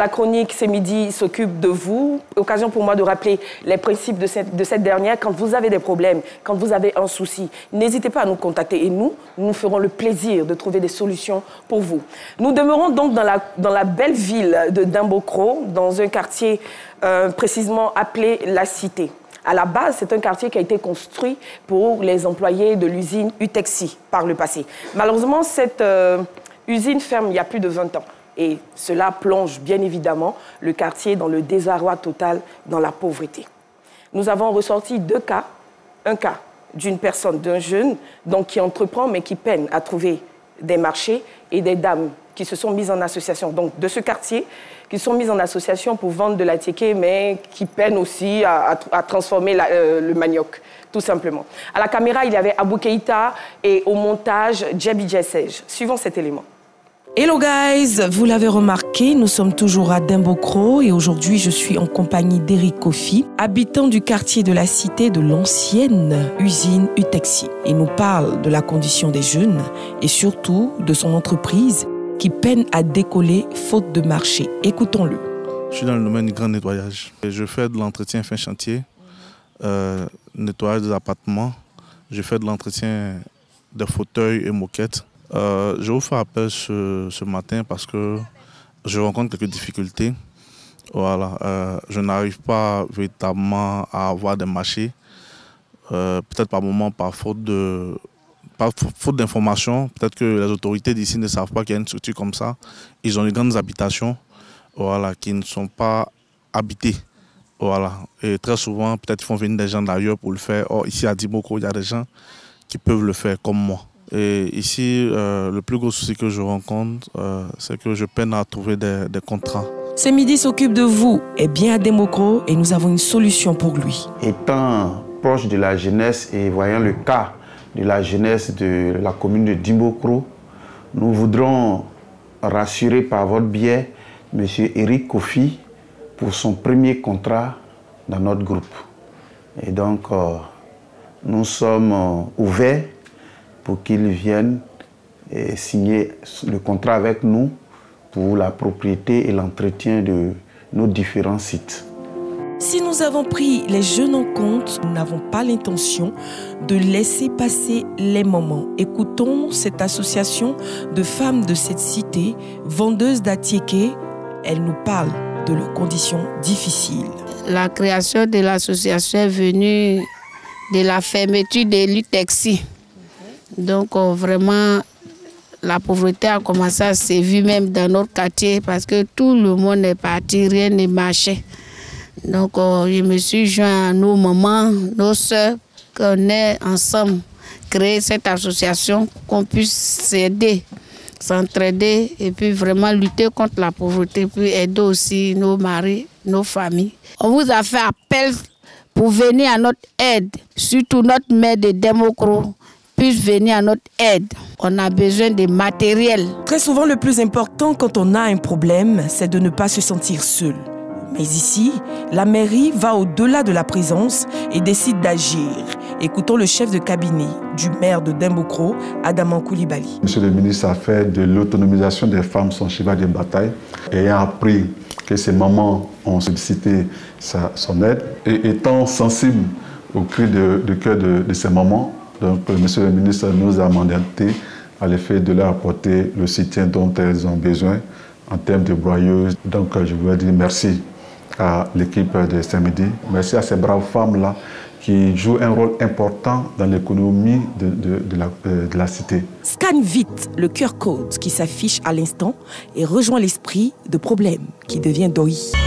la chronique C'est midi s'occupe de vous. Occasion pour moi de rappeler les principes de cette dernière. Quand vous avez des problèmes, quand vous avez un souci, n'hésitez pas à nous contacter et nous ferons le plaisir de trouver des solutions pour vous. Nous demeurons donc dans la belle ville de Dimbokro, dans un quartier précisément appelé La Cité. À la base, c'est un quartier qui a été construit pour les employés de l'usine Utexi par le passé. Malheureusement, cette usine ferme il y a plus de 20 ans. Et cela plonge bien évidemment le quartier dans le désarroi total, dans la pauvreté. Nous avons ressorti 2 cas. Un cas d'une personne, d'un jeune, donc qui entreprend mais qui peine à trouver des marchés, et des dames qui se sont mises en association, donc de ce quartier, qui sont mises en association pour vendre de la tiéké, mais qui peinent aussi à transformer le manioc, tout simplement. À la caméra, il y avait Abou Keïta et au montage, Djabi Djessej. Suivons cet élément. Hello guys, vous l'avez remarqué, nous sommes toujours à Dimbokro et aujourd'hui je suis en compagnie d'Eric Kofi, habitant du quartier de La Cité de l'ancienne usine Utexi. Il nous parle de la condition des jeunes et surtout de son entreprise qui peine à décoller faute de marché. Écoutons-le. Je suis dans le domaine du grand nettoyage. Je fais de l'entretien fin chantier, nettoyage des appartements. Je fais de l'entretien de fauteuils et moquettes. Je vous fais appel ce matin parce que je rencontre quelques difficultés. Voilà, je n'arrive pas véritablement à avoir des marchés. Peut-être par moment, par faute d'informations. Peut-être que les autorités d'ici ne savent pas qu'il y a une structure comme ça. Ils ont des grandes habitations, voilà, qui ne sont pas habitées. Voilà. Et très souvent, peut-être qu'ils font venir des gens d'ailleurs pour le faire. Or, ici à Dimbokro, il y a des gens qui peuvent le faire comme moi. Et ici, le plus gros souci que je rencontre, c'est que je peine à trouver des contrats. C'est midi s'occupe de vous est bien à Dimbokro et nous avons une solution pour lui. Étant proche de la jeunesse et voyant le cas de la jeunesse de la commune de Dimbokro, nous voudrons rassurer par votre biais M. Eric Kofi pour son premier contrat dans notre groupe. Et donc, nous sommes ouverts pour qu'il vienne signer le contrat avec nous pour la propriété et l'entretien de nos différents sites. Si nous avons pris les jeunes en compte, nous n'avons pas l'intention de laisser passer les moments. Écoutons cette association de femmes de cette cité, vendeuses d'atiéké. Elles nous parlent de leurs conditions difficiles. La création de l'association est venue de la fermeture de l'Utexi. Donc vraiment, la pauvreté a commencé à se vivre même dans notre quartier parce que tout le monde est parti, rien ne marchait. Donc je me suis joint à nos mamans, nos soeurs, qu'on ait ensemble créé cette association, qu'on puisse s'aider, s'entraider et puis vraiment lutter contre la pauvreté, puis aider aussi nos maris, nos familles. On vous a fait appel pour venir à notre aide, surtout notre maire de Dimbokro puisse venir à notre aide. On a besoin de matériel. Très souvent, le plus important quand on a un problème, c'est de ne pas se sentir seul. Mais ici, la mairie va au-delà de la présence et décide d'agir. Écoutons le chef de cabinet du maire de Dimbokro, Adaman Coulibaly. Monsieur le ministre a fait de l'autonomisation des femmes son cheval de bataille, ayant appris que ces mamans ont sollicité son aide et étant sensible au cri de cœur de ces mamans. Donc, monsieur le ministre nous a mandaté à l'effet de leur apporter le soutien dont elles ont besoin en termes de broyeuses. Donc, je voudrais dire merci à l'équipe de Saint-Midi. Merci à ces braves femmes-là qui jouent un rôle important dans l'économie de la cité. Scanne vite le QR code qui s'affiche à l'instant et rejoins l'esprit de problème qui devient DOI.